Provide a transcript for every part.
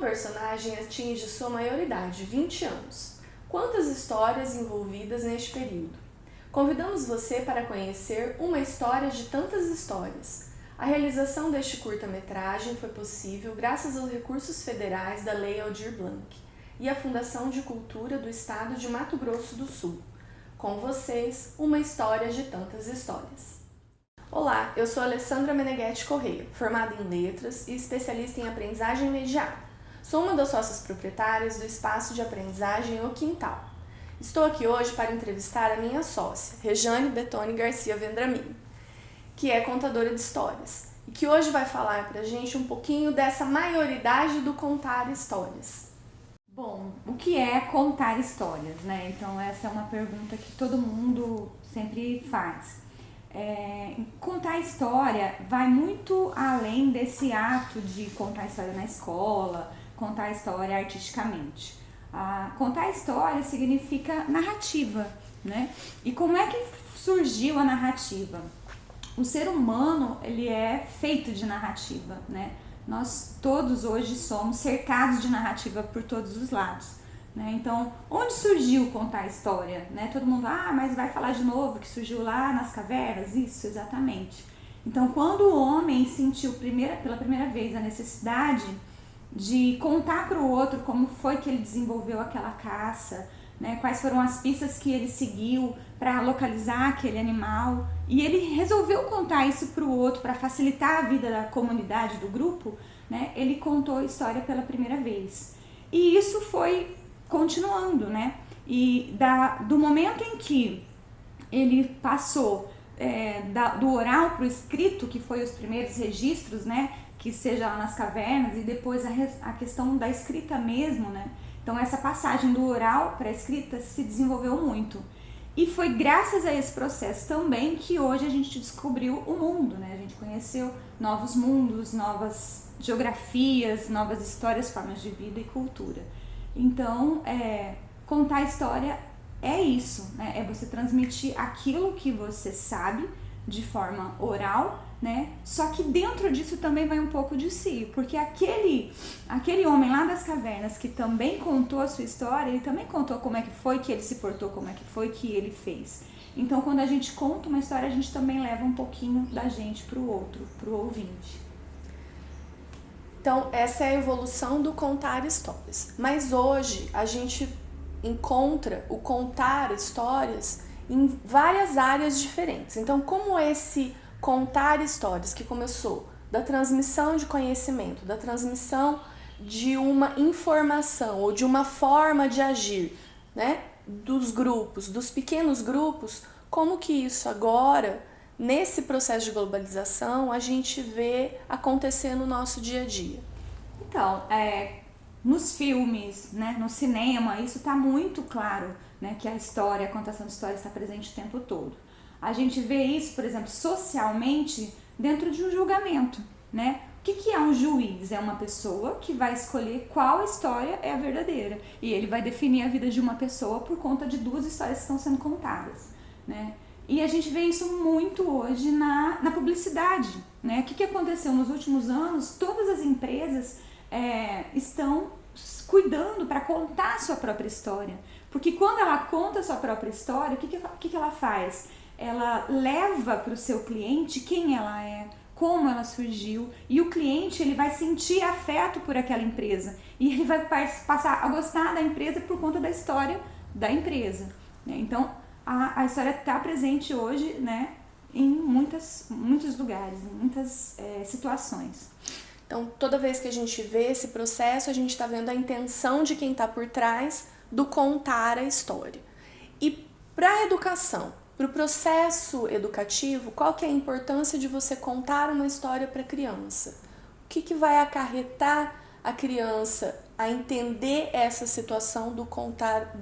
personagem atinge sua maioridade, 20 anos. Quantas histórias envolvidas neste período? Convidamos você para conhecer uma história de tantas histórias. A realização deste curta-metragem foi possível graças aos recursos federais da Lei Aldir Blanc e à Fundação de Cultura do Estado de Mato Grosso do Sul. Com vocês, uma história de tantas histórias. Olá, eu sou Alessandra Meneghetti Correia, formada em Letras e especialista em aprendizagem imediata. Sou uma das sócias proprietárias do espaço de aprendizagem O Quintal. Estou aqui hoje para entrevistar a minha sócia, Rejane Betoni Garcia Vendramin, que é contadora de histórias, e que hoje vai falar pra gente um pouquinho dessa maioridade do contar histórias. Bom, o que é contar histórias, né? Então essa é uma pergunta que todo mundo sempre faz. Contar história vai muito além desse ato de contar história na escola, contar história artisticamente. Contar história significa narrativa, né? E como é que surgiu a narrativa? O ser humano, ele é feito de narrativa, né? Nós todos hoje somos cercados de narrativa por todos os lados, né? Então, onde surgiu contar história, né? Todo mundo, mas vai falar de novo que surgiu lá nas cavernas? Isso, exatamente. Então, quando o homem sentiu pela primeira vez a necessidade de contar para o outro como foi que ele desenvolveu aquela caça, né, quais foram as pistas que ele seguiu para localizar aquele animal, e ele resolveu contar isso para o outro para facilitar a vida da comunidade, do grupo, né, ele contou a história pela primeira vez. E isso foi continuando, né? E do momento em que ele passou do oral para o escrito, que foi os primeiros registros, né, que seja lá nas cavernas, e depois a questão da escrita mesmo, né? Então essa passagem do oral para a escrita se desenvolveu muito. E foi graças a esse processo também que hoje a gente descobriu o mundo, né? A gente conheceu novos mundos, novas geografias, novas histórias, formas de vida e cultura. Então, contar história é isso, né? É você transmitir aquilo que você sabe de forma oral, né? Só que dentro disso também vai um pouco de si, porque aquele homem lá das cavernas que também contou a sua história, ele também contou como é que foi que ele se portou, como é que foi que ele fez. Então, quando a gente conta uma história, a gente também leva um pouquinho da gente pro outro, pro ouvinte. Então, essa é a evolução do contar histórias. Mas hoje a gente encontra o contar histórias em várias áreas diferentes. Então, como esse contar histórias que começou da transmissão de conhecimento, da transmissão de uma informação ou de uma forma de agir, né, dos grupos, dos pequenos grupos, como que isso agora, nesse processo de globalização, a gente vê acontecer no nosso dia a dia? Então, nos filmes, né, no cinema, isso está muito claro, né, que a contação de história está presente o tempo todo. A gente vê isso, por exemplo, socialmente, dentro de um julgamento, né? O que é um juiz? É uma pessoa que vai escolher qual história é a verdadeira. E ele vai definir a vida de uma pessoa por conta de duas histórias que estão sendo contadas, né? E a gente vê isso muito hoje na publicidade, né? O que aconteceu nos últimos anos? Todas as empresas estão cuidando para contar a sua própria história. Porque quando ela conta a sua própria história, o que ela faz? Ela leva para o seu cliente quem ela é, como ela surgiu, e o cliente ele vai sentir afeto por aquela empresa e ele vai passar a gostar da empresa por conta da história da empresa, né? Então a história está presente hoje, né, em muitos lugares, em muitas situações. Então, toda vez que a gente vê esse processo, a gente está vendo a intenção de quem está por trás do contar a história. E para a educação, para o processo educativo, qual que é a importância de você contar uma história para a criança? O que vai acarretar a criança a entender essa situação do contar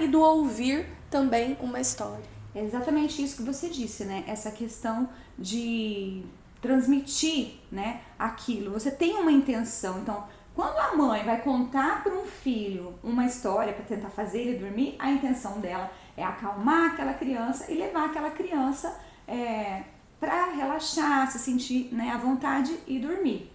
e do ouvir também uma história? É exatamente isso que você disse, né? Essa questão de transmitir, né, aquilo. Você tem uma intenção. Então, quando a mãe vai contar para um filho uma história para tentar fazer ele dormir, a intenção dela é acalmar aquela criança e levar aquela criança para relaxar, se sentir, né, à vontade e dormir.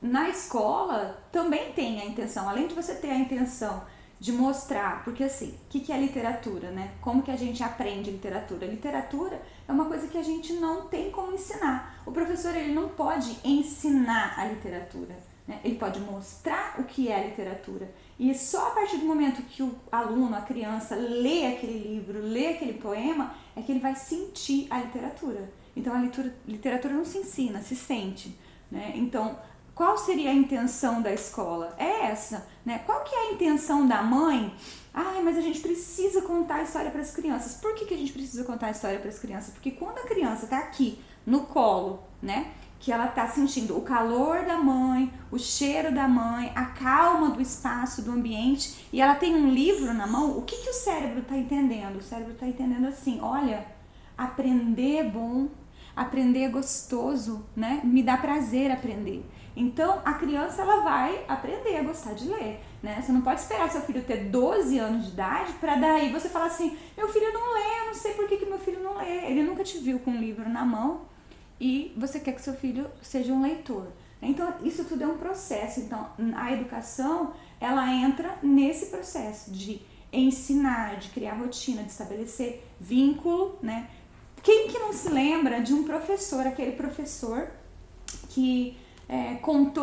na escola também tem a intenção, além de você ter a intenção de mostrar, porque assim, o que é literatura, né? Como que a gente aprende literatura? Literatura é uma coisa que a gente não tem como ensinar. O professor, ele não pode ensinar a literatura, né? Ele pode mostrar o que é a literatura. E só a partir do momento que o aluno, a criança, lê aquele livro, lê aquele poema, é que ele vai sentir a literatura. Então, a literatura não se ensina, se sente, né? Então, qual seria a intenção da escola? É essa, né? Qual que é a intenção da mãe? Mas a gente precisa contar a história para as crianças. Por que a gente precisa contar a história para as crianças? Porque quando a criança está aqui no colo, né? Que ela está sentindo o calor da mãe, o cheiro da mãe, a calma do espaço, do ambiente, e ela tem um livro na mão, o que o cérebro está entendendo? O cérebro está entendendo assim, olha, aprender é bom, aprender é gostoso, né? Me dá prazer aprender. Então, a criança, ela vai aprender a gostar de ler, né? Você não pode esperar seu filho ter 12 anos de idade para daí você falar assim, meu filho não lê, eu não sei por que meu filho não lê. Ele nunca te viu com um livro na mão e você quer que seu filho seja um leitor. Então, isso tudo é um processo. Então, a educação, ela entra nesse processo de ensinar, de criar rotina, de estabelecer vínculo, né? Quem que não se lembra de um professor, aquele professor que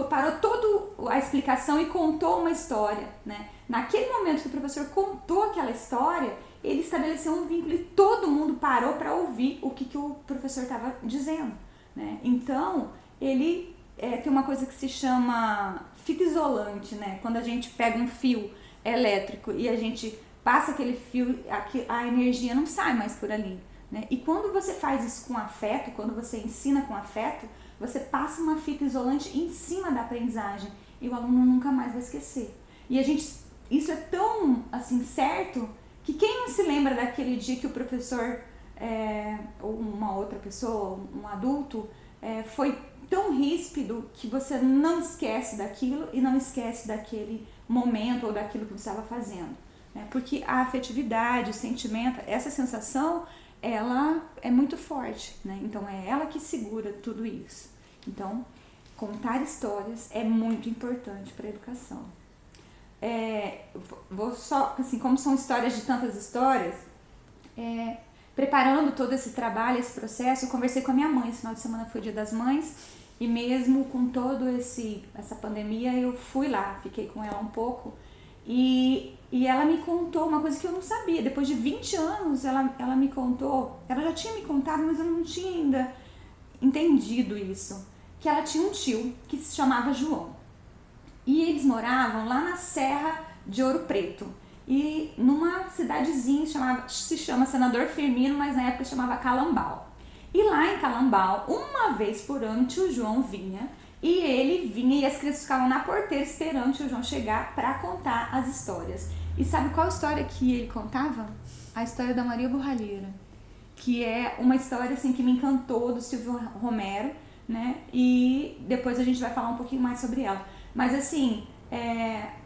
parou toda a explicação e contou uma história, né? Naquele momento que o professor contou aquela história, ele estabeleceu um vínculo e todo mundo parou para ouvir o que o professor estava dizendo, né? Então, ele tem uma coisa que se chama fita isolante, né? Quando a gente pega um fio elétrico e a gente passa aquele fio, a energia não sai mais por ali, né? E quando você faz isso com afeto, quando você ensina com afeto, você passa uma fita isolante em cima da aprendizagem e o aluno nunca mais vai esquecer. E isso é tão assim certo que quem não se lembra daquele dia que o professor ou uma outra pessoa, um adulto, foi tão ríspido que você não esquece daquilo e não esquece daquele momento ou daquilo que você estava fazendo, né? Porque a afetividade, o sentimento, essa sensação, ela é muito forte, né? Então é ela que segura tudo isso. Então, contar histórias é muito importante para a educação. Vou só, assim, como são histórias de tantas histórias, preparando todo esse trabalho, esse processo, eu conversei com a minha mãe. Esse final de semana foi Dia das Mães e mesmo com todo essa pandemia, eu fui lá, fiquei com ela um pouco e ela me contou uma coisa que eu não sabia. Depois de 20 anos, ela me contou, ela já tinha me contado, mas eu não tinha ainda entendido isso, que ela tinha um tio que se chamava João. E eles moravam lá na Serra de Ouro Preto. E numa cidadezinha se chama Senador Firmino, mas na época chamava Calambau. E lá em Calambau, uma vez por ano, o tio João vinha. E ele vinha e as crianças ficavam na porteira esperando o tio João chegar para contar as histórias. E sabe qual história que ele contava? A história da Maria Borralheira, que é uma história assim que me encantou, do Silvio Romero, né? E depois a gente vai falar um pouquinho mais sobre ela. Mas assim,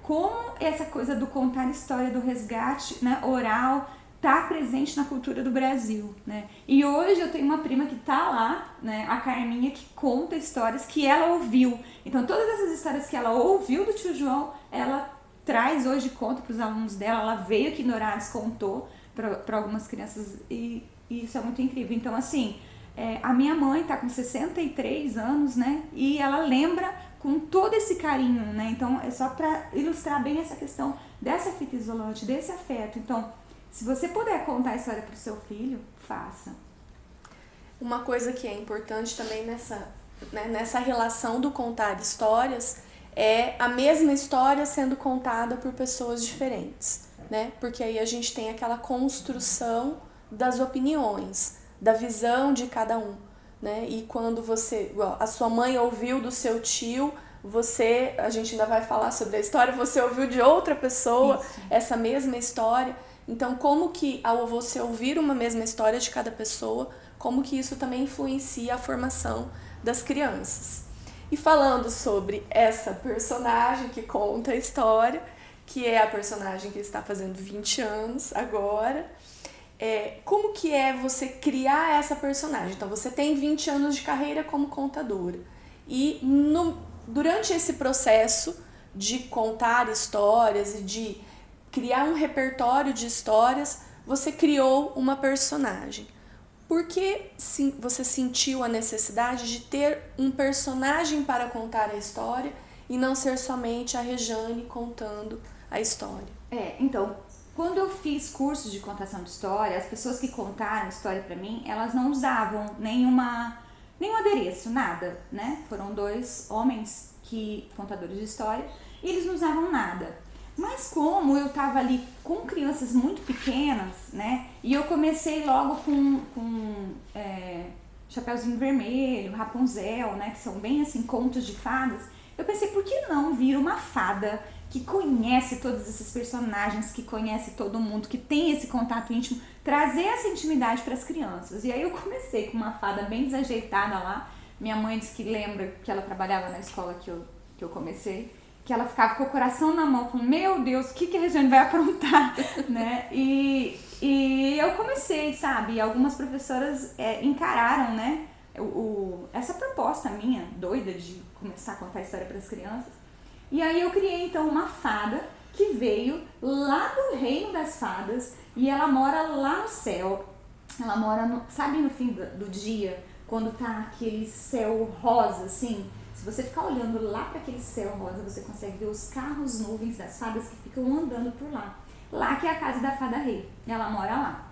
como essa coisa do contar história, do resgate, né, oral, tá presente na cultura do Brasil, né? E hoje eu tenho uma prima que tá lá, né, a Carminha, que conta histórias que ela ouviu. Então todas essas histórias que ela ouviu do tio João, ela traz hoje, conta para os alunos dela. Ela veio aqui no Horários, contou para algumas crianças e isso é muito incrível. Então assim, a minha mãe tá com 63 anos, né? E ela lembra com todo esse carinho, né? Então é só para ilustrar bem essa questão dessa fita isolante, desse afeto. Então, se você puder contar a história para o seu filho, faça. Uma coisa que é importante também nessa relação do contar histórias é a mesma história sendo contada por pessoas diferentes, né? Porque aí a gente tem aquela construção das opiniões, da visão de cada um, né? E quando a sua mãe ouviu do seu tio, a gente ainda vai falar sobre a história, você ouviu de outra pessoa essa mesma história. Então, como que ao você ouvir uma mesma história de cada pessoa, como que isso também influencia a formação das crianças. E falando sobre essa personagem que conta a história, que é a personagem que está fazendo 20 anos agora, como que é você criar essa personagem? Então, você tem 20 anos de carreira como contadora. E Durante esse processo de contar histórias e de criar um repertório de histórias, você criou uma personagem. Por que você sentiu a necessidade de ter um personagem para contar a história e não ser somente a Rejane contando a história? Então, quando eu fiz curso de contação de história, as pessoas que contaram história pra mim, elas não usavam nenhum adereço, nada, né? Foram 2 homens contadores de história, e eles não usavam nada. Mas como eu tava ali com crianças muito pequenas, né? E eu comecei logo com Chapeuzinho Vermelho, Rapunzel, né? Que são bem assim, contos de fadas. Eu pensei, por que não vir uma fada que conhece todos esses personagens, que conhece todo mundo, que tem esse contato íntimo, trazer essa intimidade para as crianças. E aí eu comecei com uma fada bem desajeitada lá. Minha mãe disse que lembra que ela trabalhava na escola que eu comecei, que ela ficava com o coração na mão, falando, meu Deus, o que a Rejane vai aprontar, né? E eu comecei, sabe? E algumas professoras encararam, né? Essa proposta minha, doida, de começar a contar história para as crianças. E aí eu criei, então, uma fada que veio lá do reino das fadas e ela mora lá no céu. Ela mora, sabe, no fim do dia, quando tá aquele céu rosa, assim? Se você ficar olhando lá para aquele céu rosa, você consegue ver os carros nuvens das fadas que ficam andando por lá. Lá que é a casa da fada rei, ela mora lá.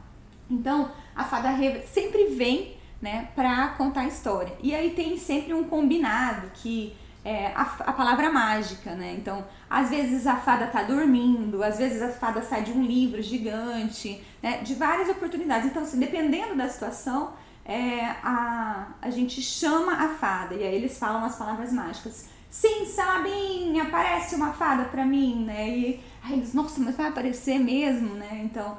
Então, a fada rei sempre vem, né, pra contar a história. E aí tem sempre um combinado que é a palavra mágica, né? Então, às vezes a fada tá dormindo, às vezes a fada sai de um livro gigante, né? De várias oportunidades. Então, assim, dependendo da situação, a gente chama a fada e aí eles falam as palavras mágicas. Sim, Salabim, aparece uma fada pra mim, né? E aí eles, nossa, mas vai aparecer mesmo, né? Então,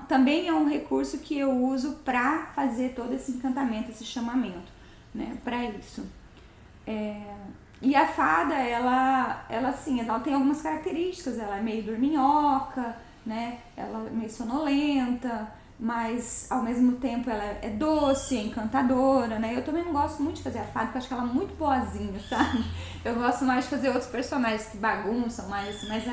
também é um recurso que eu uso pra fazer todo esse encantamento, esse chamamento, né? Pra isso. E a fada, ela assim, ela tem algumas características, ela é meio dorminhoca, né? Ela é meio sonolenta, mas ao mesmo tempo ela é doce, encantadora, né? Eu também não gosto muito de fazer a fada, porque eu acho que ela é muito boazinha, sabe? Eu gosto mais de fazer outros personagens que bagunçam mais, assim, mas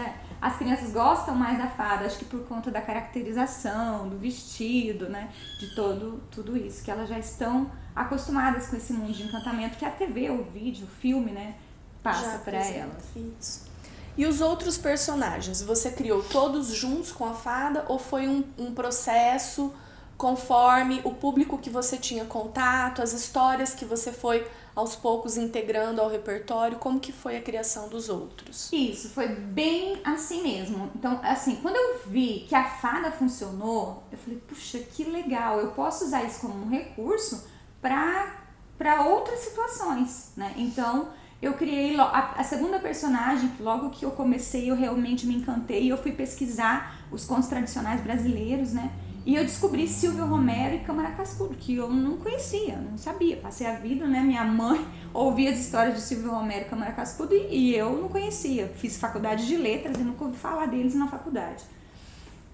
as crianças gostam mais da fada, acho que por conta da caracterização, do vestido, né? De tudo isso, que elas já estão acostumadas com esse mundo de encantamento que a TV, o vídeo, o filme, né? Passa para elas. Isso. E os outros personagens, você criou todos juntos com a fada ou foi um processo conforme o público que você tinha contato, as histórias que você foi aos poucos integrando ao repertório, como que foi a criação dos outros? Isso, foi bem assim mesmo. Então, assim, quando eu vi que a fada funcionou, eu falei, puxa, que legal, eu posso usar isso como um recurso para outras situações, né? Então, eu criei a segunda personagem, que logo que eu comecei, eu realmente me encantei, eu fui pesquisar os contos tradicionais brasileiros, né? E eu descobri Silvio Romero e Câmara Cascudo, que eu não conhecia, não sabia. Passei a vida, né? Minha mãe ouvia as histórias de Silvio Romero e Câmara Cascudo e eu não conhecia. Fiz faculdade de letras e nunca ouvi falar deles na faculdade.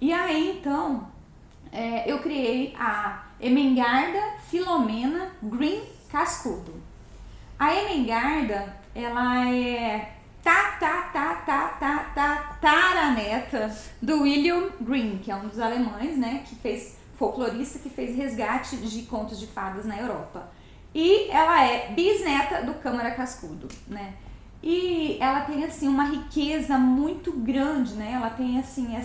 E aí, então, eu criei a Emengarda Filomena Green Cascudo. A Emengarda, ela é taraneta do William Green, que é um dos alemães, né, que fez folclorista, que fez resgate de contos de fadas na Europa. E ela é bisneta do Câmara Cascudo, né? E ela tem assim uma riqueza muito grande, né? Ela tem assim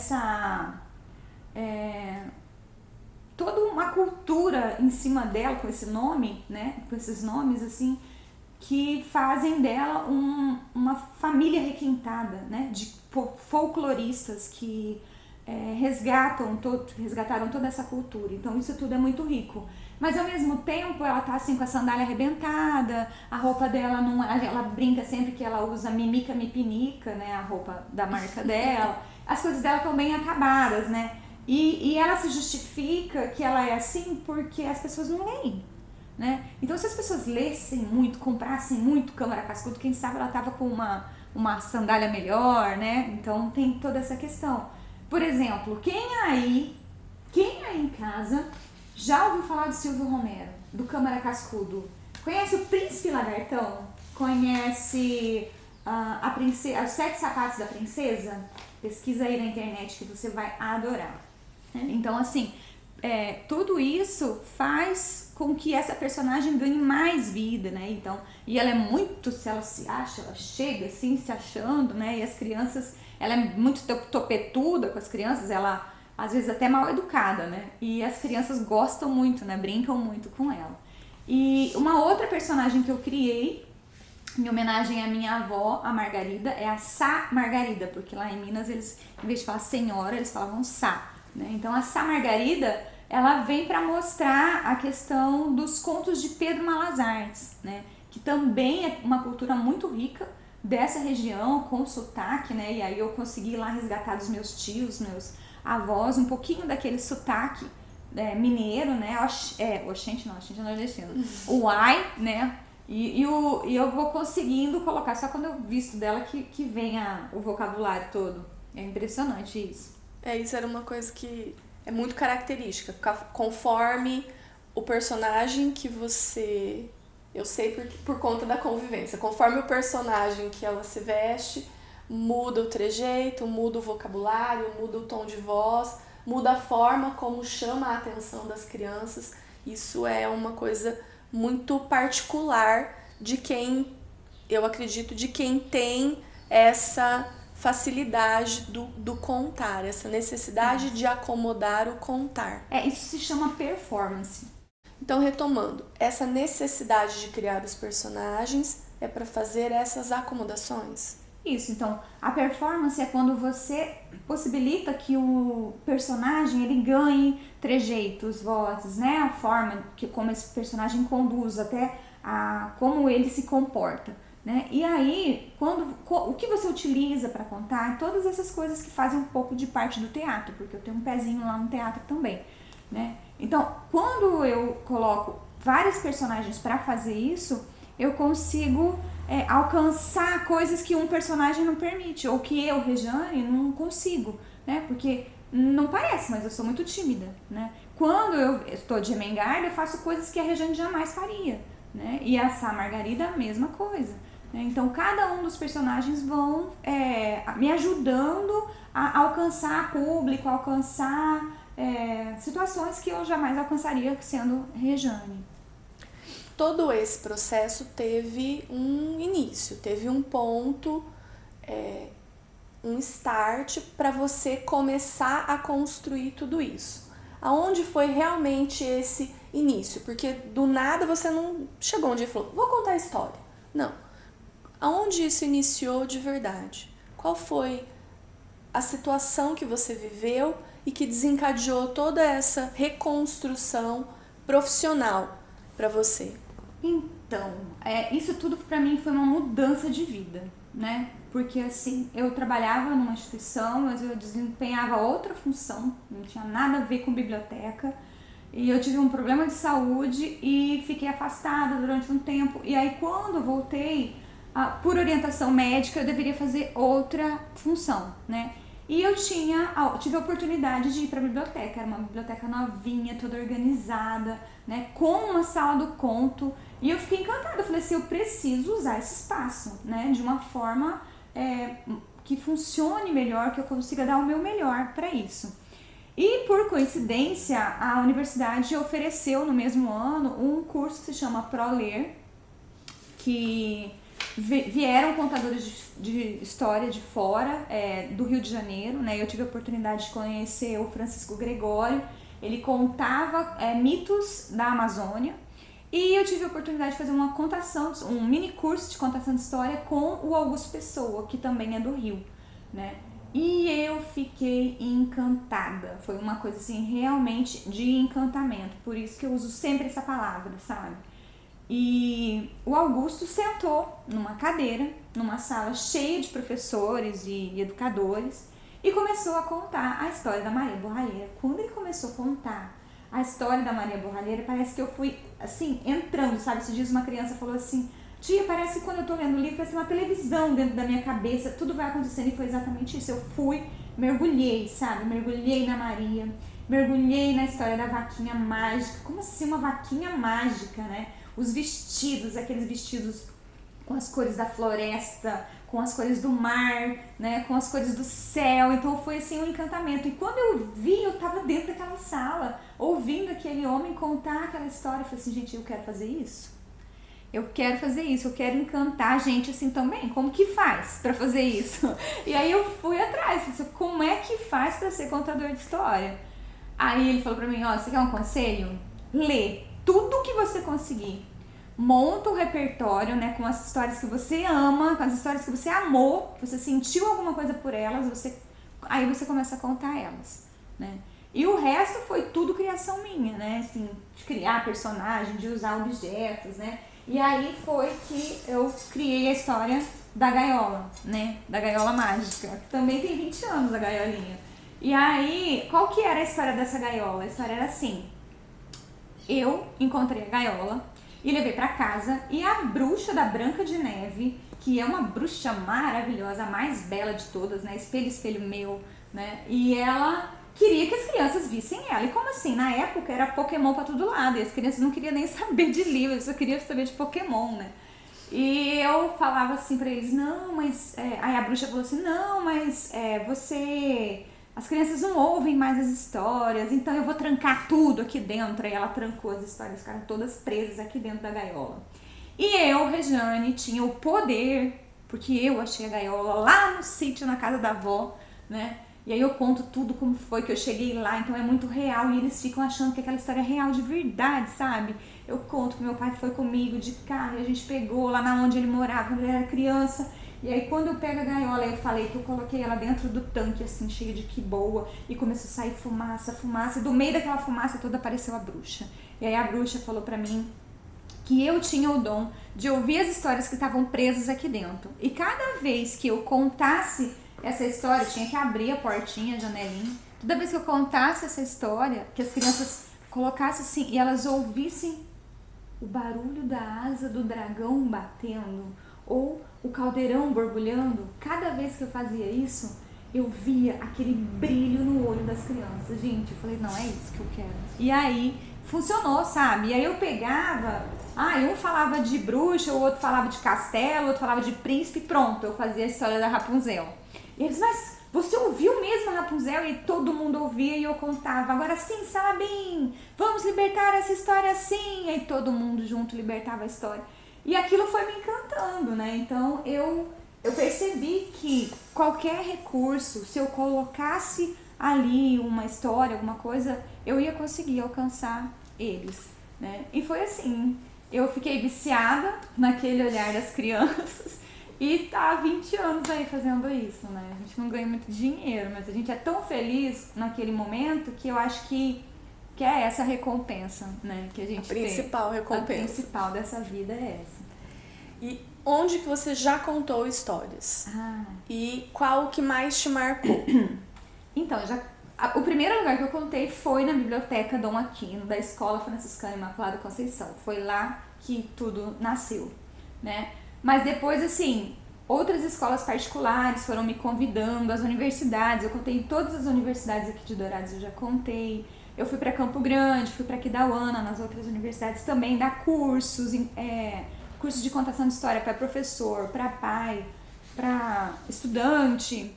toda uma cultura em cima dela com esse nome, né? Com esses nomes assim, que fazem dela uma família requintada, né, de folcloristas que resgataram toda essa cultura. Então isso tudo é muito rico. Mas ao mesmo tempo ela tá assim com a sandália arrebentada, a roupa dela ela brinca sempre que ela usa Mimica Mipinica, né, a roupa da marca dela. As coisas dela estão bem acabadas, né? E ela se justifica que ela é assim porque as pessoas não leem. Né? Então se as pessoas lessem muito, comprassem muito Câmara Cascudo, quem sabe ela tava com uma sandália melhor, né? Então tem toda essa questão. Por exemplo, quem aí em casa já ouviu falar de Silvio Romero, do Câmara Cascudo? Conhece o Príncipe Lagartão? conhece Os Sete Sapatos da Princesa? Pesquisa aí na internet que você vai adorar. Então, assim, tudo isso faz com que essa personagem ganhe mais vida, né? Então, e ela é muito, se ela se acha, ela chega assim, se achando, né? E as crianças, ela é muito topetuda com as crianças, ela às vezes até mal educada, né? E as crianças gostam muito, né? Brincam muito com ela. E uma outra personagem que eu criei, em homenagem à minha avó, a Margarida, é a Sá Margarida, porque lá em Minas eles, em vez de falar senhora, eles falavam Sá, né? Então a Sá Margarida, ela vem para mostrar a questão dos contos de Pedro Malazartes, né? Que também é uma cultura muito rica dessa região, com sotaque, né? E aí eu consegui lá resgatar dos meus tios, meus avós, um pouquinho daquele sotaque mineiro, né? Oxente não é nordestino. O ai, né? E eu vou conseguindo colocar, só quando eu visto dela que vem o vocabulário todo. É impressionante isso. Isso era uma coisa que é muito característica. Conforme o personagem que você... Eu sei por conta da convivência. Conforme o personagem que ela se veste, muda o trejeito, muda o vocabulário, muda o tom de voz, muda a forma como chama a atenção das crianças. Isso é uma coisa muito particular de quem, eu acredito, de quem tem essa facilidade do contar, essa necessidade de acomodar o contar. Isso se chama performance. Então, retomando, essa necessidade de criar os personagens é para fazer essas acomodações? Isso, então, a performance é quando você possibilita que o personagem ele ganhe trejeitos, vozes, né? A forma como esse personagem conduz, até como ele se comporta, né? E aí, o que você utiliza para contar, todas essas coisas que fazem um pouco de parte do teatro, porque eu tenho um pezinho lá no teatro também, né? Então, quando eu coloco vários personagens para fazer isso, eu consigo alcançar coisas que um personagem não permite, ou que eu, Regiane, não consigo, né? Porque não parece, mas eu sou muito tímida, né? Quando eu estou de Emengarda, eu faço coisas que a Regiane jamais faria, né? E a Sá Margarida, a mesma coisa, né? Então, cada um dos personagens vão me ajudando a alcançar público, alcançar situações que eu jamais alcançaria sendo Regiane. Todo esse processo teve um início, teve um ponto, um start para você começar a construir tudo isso. Aonde foi realmente esse início? Porque do nada você não chegou um dia e falou, vou contar a história. Não. Aonde isso iniciou de verdade? Qual foi a situação que você viveu e que desencadeou toda essa reconstrução profissional para você? Então, isso tudo para mim foi uma mudança de vida, né? Porque assim, eu trabalhava numa instituição, mas eu desempenhava outra função, não tinha nada a ver com biblioteca. E eu tive um problema de saúde e fiquei afastada durante um tempo. E aí quando eu voltei, por orientação médica, eu deveria fazer outra função, né? E eu tive a oportunidade de ir para a biblioteca, era uma biblioteca novinha, toda organizada, né, com uma sala do conto, e eu fiquei encantada, eu falei assim, eu preciso usar esse espaço, né, de uma forma que funcione melhor, que eu consiga dar o meu melhor para isso. E por coincidência, a universidade ofereceu no mesmo ano um curso que se chama ProLer, que vieram contadores de história de fora, do Rio de Janeiro, né? Eu tive a oportunidade de conhecer o Francisco Gregório, ele contava mitos da Amazônia, e eu tive a oportunidade de fazer uma contação, um mini curso de contação de história com o Augusto Pessoa, que também é do Rio, né? E eu fiquei encantada, foi uma coisa assim realmente de encantamento, por isso que eu uso sempre essa palavra, sabe? E o Augusto sentou numa cadeira, numa sala cheia de professores e educadores e começou a contar a história da Maria Borralheira. Quando ele começou a contar a história da Maria Borralheira, parece que eu fui, assim, entrando, sabe? Esses dias uma criança falou assim, tia, parece que quando eu tô lendo o livro, parece uma televisão dentro da minha cabeça, tudo vai acontecendo, e foi exatamente isso. Eu fui, mergulhei, sabe? Mergulhei na Maria, mergulhei na história da vaquinha mágica. Como assim uma vaquinha mágica, né? Os vestidos, aqueles vestidos com as cores da floresta, com as cores do mar, né, com as cores do céu. Então foi assim um encantamento. E quando eu vi, eu estava dentro daquela sala, ouvindo aquele homem contar aquela história, eu falei assim, gente, eu quero fazer isso. Eu quero fazer isso, eu quero encantar a gente assim também. Como que faz para fazer isso? E aí eu fui atrás, falei, como é que faz para ser contador de história? Aí ele falou para mim, ó, você quer um conselho? Lê tudo que você conseguir. Monta o repertório, né, com as histórias que você ama, com as histórias que você amou, que você sentiu alguma coisa por elas, aí você começa a contar elas, né? E o resto foi tudo criação minha, né, assim, de criar personagem, de usar objetos, né? E aí foi que eu criei a história da gaiola, né, da gaiola mágica, que também tem 20 anos a gaiolinha. E aí, qual que era a história dessa gaiola? A história era assim, eu encontrei a gaiola, e levei pra casa, e a bruxa da Branca de Neve, que é uma bruxa maravilhosa, a mais bela de todas, né, espelho, espelho meu, né, e ela queria que as crianças vissem ela. E como assim? Na época era Pokémon pra todo lado, e as crianças não queriam nem saber de livro, só queriam saber de Pokémon, né. E eu falava assim pra eles, não, mas... Aí a bruxa falou assim, não, mas você... As crianças não ouvem mais as histórias, então eu vou trancar tudo aqui dentro. Aí ela trancou as histórias, ficaram todas presas aqui dentro da gaiola. E eu, Regiane, tinha o poder, porque eu achei a gaiola lá no sítio, na casa da avó, né? E aí eu conto tudo como foi que eu cheguei lá, então é muito real e eles ficam achando que aquela história é real de verdade, sabe? Eu conto que meu pai foi comigo de carro e a gente pegou lá na onde ele morava quando ele era criança. E aí quando eu pego a gaiola, eu falei que eu coloquei ela dentro do tanque, assim, cheia de quiboa, e começou a sair fumaça, fumaça, e do meio daquela fumaça toda apareceu a bruxa. E aí a bruxa falou pra mim que eu tinha o dom de ouvir as histórias que estavam presas aqui dentro. E cada vez que eu contasse essa história, eu tinha que abrir a portinha, a janelinha, toda vez que eu contasse essa história, que as crianças colocassem assim, e elas ouvissem o barulho da asa do dragão batendo, ou o caldeirão borbulhando, cada vez que eu fazia isso, eu via aquele brilho no olho das crianças. Gente, eu falei, não, é isso que eu quero. E aí, funcionou, sabe? E aí eu pegava, um falava de bruxa, o outro falava de castelo, o outro falava de príncipe, pronto, eu fazia a história da Rapunzel. E eles, mas você ouviu mesmo a Rapunzel? E todo mundo ouvia e eu contava, agora sim, Salabim, vamos libertar essa história assim. E aí todo mundo junto libertava a história. E aquilo foi me encantando, né? Então eu percebi que qualquer recurso, se eu colocasse ali uma história, alguma coisa, eu ia conseguir alcançar eles, né? E foi assim, eu fiquei viciada naquele olhar das crianças e tá há 20 anos aí fazendo isso, né? A gente não ganha muito dinheiro, mas a gente é tão feliz naquele momento que eu acho que é essa recompensa, né, que a gente tem. Recompensa. A principal dessa vida é essa. E onde que você já contou histórias? E qual que mais te marcou? Então, o primeiro lugar que eu contei foi na Biblioteca Dom Aquino, da Escola Franciscana Imaculada Conceição. Foi lá que tudo nasceu, né? Mas depois, assim, outras escolas particulares foram me convidando, as universidades, eu contei em todas as universidades aqui de Dourados, eu já contei. Eu fui para Campo Grande, fui para Aquidauana, nas outras universidades também, dar cursos, cursos de contação de história para professor, para pai, para estudante.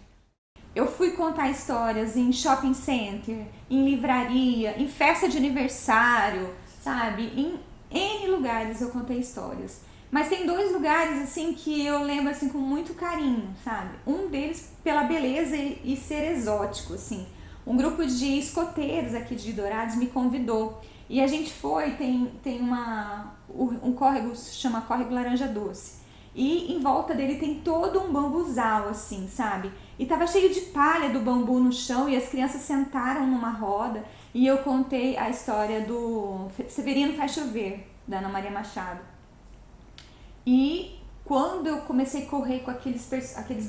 Eu fui contar histórias em shopping center, em livraria, em festa de aniversário, sabe? Em N lugares eu contei histórias. Mas tem 2 lugares, assim, que eu lembro, assim, com muito carinho, sabe? Um deles pela beleza e ser exótico, assim. Um grupo de escoteiros aqui de Dourados me convidou. E a gente foi, tem um córrego, se chama Córrego Laranja Doce. E em volta dele tem todo um bambuzal, assim, sabe? E tava cheio de palha do bambu no chão e as crianças sentaram numa roda. E eu contei a história do Severino Faz Chover, da Ana Maria Machado. E quando eu comecei a correr com aqueles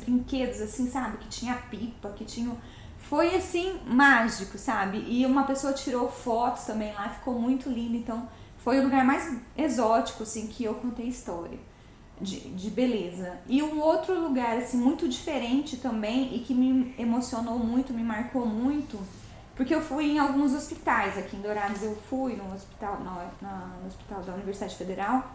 brinquedos, assim, sabe? Que tinha pipa, que tinha... Foi, assim, mágico, sabe? E uma pessoa tirou fotos também lá, ficou muito lindo. Então, foi o lugar mais exótico, assim, que eu contei história de beleza. E um outro lugar, assim, muito diferente também e que me emocionou muito, me marcou muito, porque eu fui em alguns hospitais aqui em Dourados. Eu fui no hospital, no hospital da Universidade Federal,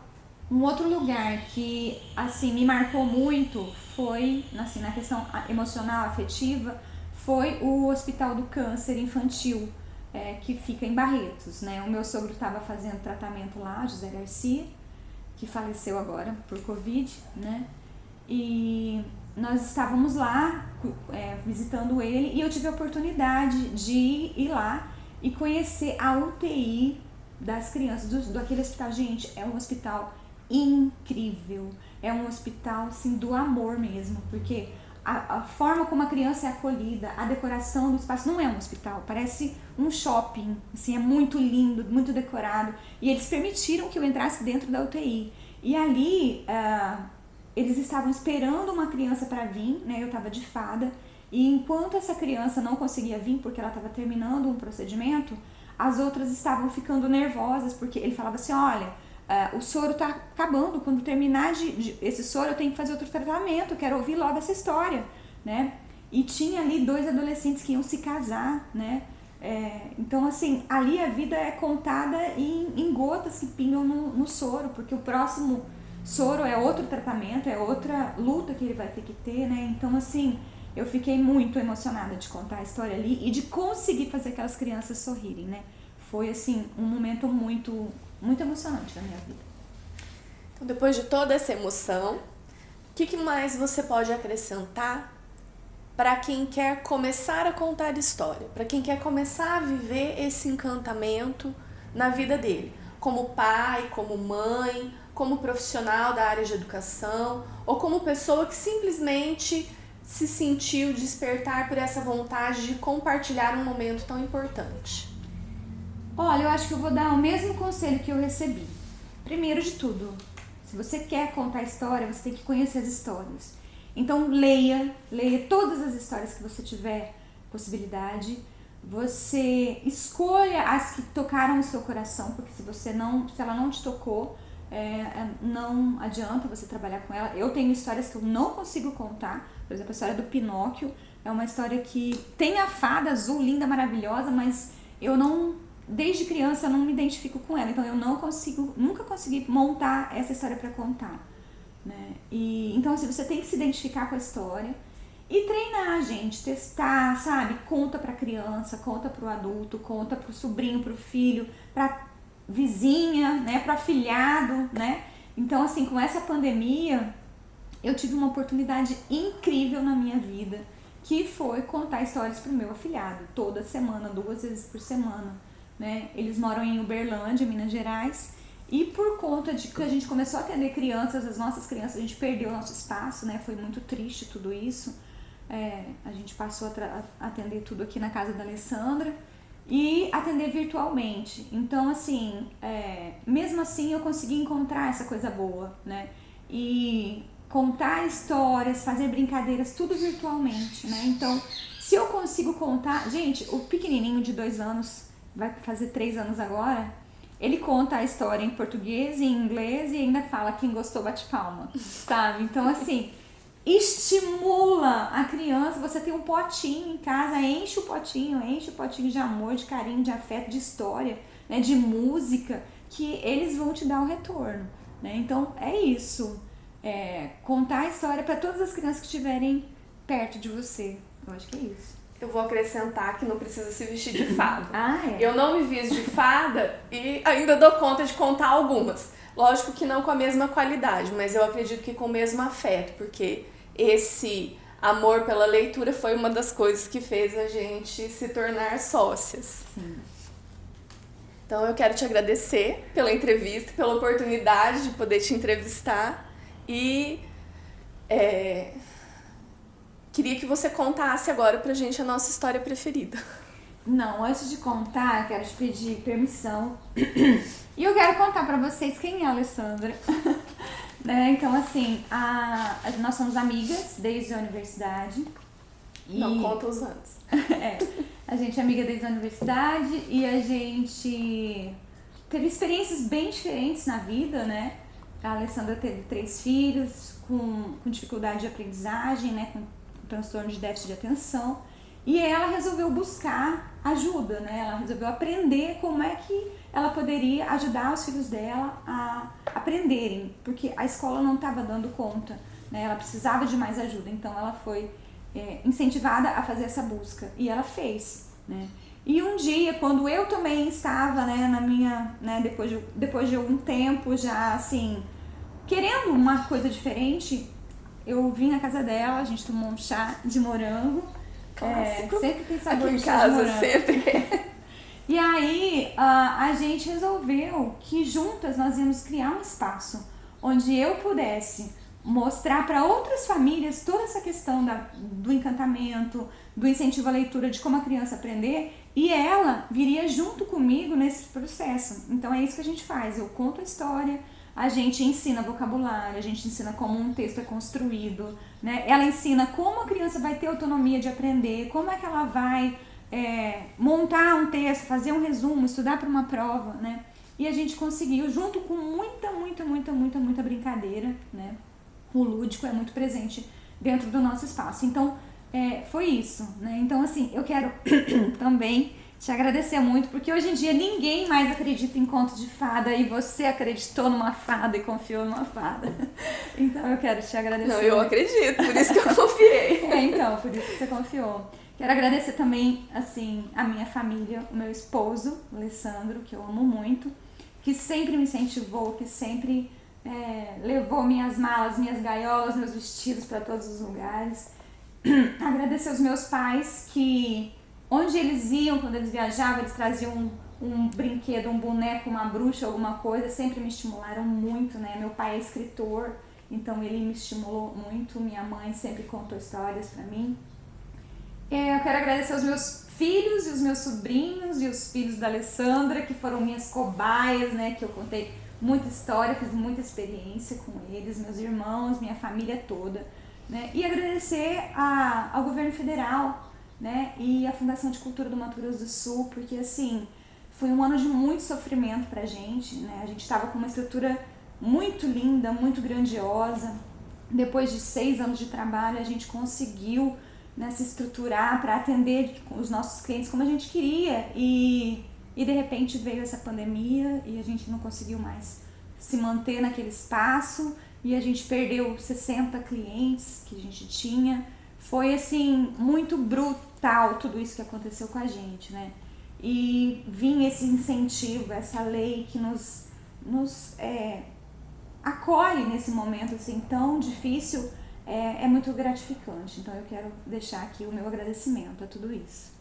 Um outro lugar que, assim, me marcou muito foi, assim, na questão emocional, afetiva, foi o Hospital do Câncer Infantil, que fica em Barretos, né? O meu sogro estava fazendo tratamento lá, José Garcia, que faleceu agora por Covid, né? E nós estávamos lá visitando ele e eu tive a oportunidade de ir lá e conhecer a UTI das crianças daquele hospital. Gente, é um hospital incrível, é um hospital assim, do amor mesmo, porque a forma como a criança é acolhida, a decoração do espaço, não é um hospital, parece um shopping, assim, é muito lindo, muito decorado, e eles permitiram que eu entrasse dentro da UTI, e ali eles estavam esperando uma criança para vir, né? Eu estava de fada, e enquanto essa criança não conseguia vir porque ela estava terminando um procedimento, as outras estavam ficando nervosas, porque ele falava assim, olha, o soro está acabando, quando terminar esse soro eu tenho que fazer outro tratamento, eu quero ouvir logo essa história, né? E tinha ali 2 adolescentes que iam se casar, né? Então, assim, ali a vida é contada em gotas que pingam no soro, porque o próximo soro é outro tratamento, é outra luta que ele vai ter que ter, né? Então, assim, eu fiquei muito emocionada de contar a história ali e de conseguir fazer aquelas crianças sorrirem, né? Foi, assim, um momento muito, muito emocionante na minha vida. Então, depois de toda essa emoção, o que mais você pode acrescentar para quem quer começar a contar história, para quem quer começar a viver esse encantamento na vida dele, como pai, como mãe, como profissional da área de educação ou como pessoa que simplesmente se sentiu despertar por essa vontade de compartilhar um momento tão importante? Olha, eu acho que eu vou dar o mesmo conselho que eu recebi. Primeiro de tudo, se você quer contar história, você tem que conhecer as histórias. Então leia todas as histórias que você tiver possibilidade. Você escolha as que tocaram o seu coração, porque se ela não te tocou, não adianta você trabalhar com ela. Eu tenho histórias que eu não consigo contar, por exemplo, a história do Pinóquio é uma história que tem a fada azul, linda, maravilhosa, mas eu não, desde criança, eu não me identifico com ela, então eu nunca consegui montar essa história para contar, né? Então, assim, você tem que se identificar com a história e treinar, gente, testar, sabe? Conta pra criança, conta pro adulto, conta pro sobrinho, pro filho, pra vizinha, né, pro afilhado, né? Então, assim, com essa pandemia, eu tive uma oportunidade incrível na minha vida, que foi contar histórias pro meu afilhado, toda semana, 2 vezes por semana, né? Eles moram em Uberlândia, Minas Gerais, e por conta de que a gente começou a atender crianças, as nossas crianças, a gente perdeu o nosso espaço, né? Foi muito triste tudo isso. A gente passou a atender tudo aqui na casa da Alessandra e atender virtualmente. Então, assim, mesmo assim eu consegui encontrar essa coisa boa, né? E contar histórias, fazer brincadeiras, tudo virtualmente, né? Então, se eu consigo contar... Gente, o pequenininho de 2 anos, vai fazer 3 anos agora, ele conta a história em português e em inglês e ainda fala quem gostou bate palma, sabe? Então, assim, estimula a criança, você tem um potinho em casa, enche o potinho de amor, de carinho, de afeto, de história, né, de música, que eles vão te dar o retorno, né? Então, é isso. Contar a história para todas as crianças que estiverem perto de você. Eu acho que é isso. Eu vou acrescentar que não precisa se vestir de fada. É? Eu não me visto de fada e ainda dou conta de contar algumas. Lógico que não com a mesma qualidade, mas eu acredito que com o mesmo afeto, porque esse amor pela leitura foi uma das coisas que fez a gente se tornar sócias. Sim. Então eu quero te agradecer pela entrevista, pela oportunidade de poder te entrevistar e queria que você contasse agora pra gente a nossa história preferida. Não, antes de contar, quero te pedir permissão. E eu quero contar pra vocês quem é a Alessandra. Né? Então, assim, nós somos amigas desde a universidade. Não conta os anos. A gente é amiga desde a universidade e a gente teve experiências bem diferentes na vida, né? A Alessandra teve 3 filhos com dificuldade de aprendizagem, né? Com transtorno de déficit de atenção. E ela resolveu buscar ajuda, né? Ela resolveu aprender como é que ela poderia ajudar os filhos dela a aprenderem, porque a escola não estava dando conta, né? Ela precisava de mais ajuda, então ela foi incentivada a fazer essa busca, e ela fez, né? E um dia, quando eu também estava, né, na minha, né, depois de algum tempo já, assim, querendo uma coisa diferente, eu vim na casa dela, a gente tomou um chá de morango. Sempre tem sabor aqui de em chá de casa, morango. sempre. E aí a gente resolveu que juntas nós íamos criar um espaço onde eu pudesse mostrar para outras famílias toda essa questão do encantamento, do incentivo à leitura, de como a criança aprender, e ela viria junto comigo nesse processo. Então é isso que a gente faz, eu conto a história, a gente ensina vocabulário, a gente ensina como um texto é construído, né? Ela ensina como a criança vai ter autonomia de aprender, como é que ela vai montar um texto, fazer um resumo, estudar para uma prova, né? E a gente conseguiu, junto com muita brincadeira, né? O lúdico é muito presente dentro do nosso espaço. Então, foi isso, né? Então, assim, eu quero também te agradecer muito, porque hoje em dia ninguém mais acredita em conto de fada, e você acreditou numa fada e confiou numa fada. Então, eu quero te agradecer. Não, eu acredito, por isso que eu confiei. Então, por isso que você confiou. Quero agradecer também, assim, a minha família, o meu esposo, o Alessandro, que eu amo muito, que sempre me incentivou, que sempre levou minhas malas, minhas gaiolas, meus vestidos para todos os lugares. Agradecer aos meus pais, que onde eles iam, quando eles viajavam, eles traziam um brinquedo, um boneco, uma bruxa, alguma coisa, sempre me estimularam muito, né? Meu pai é escritor, então ele me estimulou muito, minha mãe sempre contou histórias para mim. Eu quero agradecer aos meus filhos e os meus sobrinhos e os filhos da Alessandra, que foram minhas cobaias, né? Que eu contei muita história, fiz muita experiência com eles, meus irmãos, minha família toda, né? E agradecer ao governo federal, né? E a Fundação de Cultura do Mato Grosso do Sul, porque assim, foi um ano de muito sofrimento pra gente, né? A gente estava com uma estrutura muito linda, muito grandiosa. Depois de 6 anos de trabalho, a gente conseguiu, né, se estruturar para atender os nossos clientes como a gente queria, e de repente veio essa pandemia e a gente não conseguiu mais se manter naquele espaço, e a gente perdeu 60 clientes que a gente tinha. Foi assim, muito brutal tudo isso que aconteceu com a gente, né? E vinha esse incentivo, essa lei que nos acolhe nesse momento assim tão difícil, é muito gratificante. Então eu quero deixar aqui o meu agradecimento a tudo isso.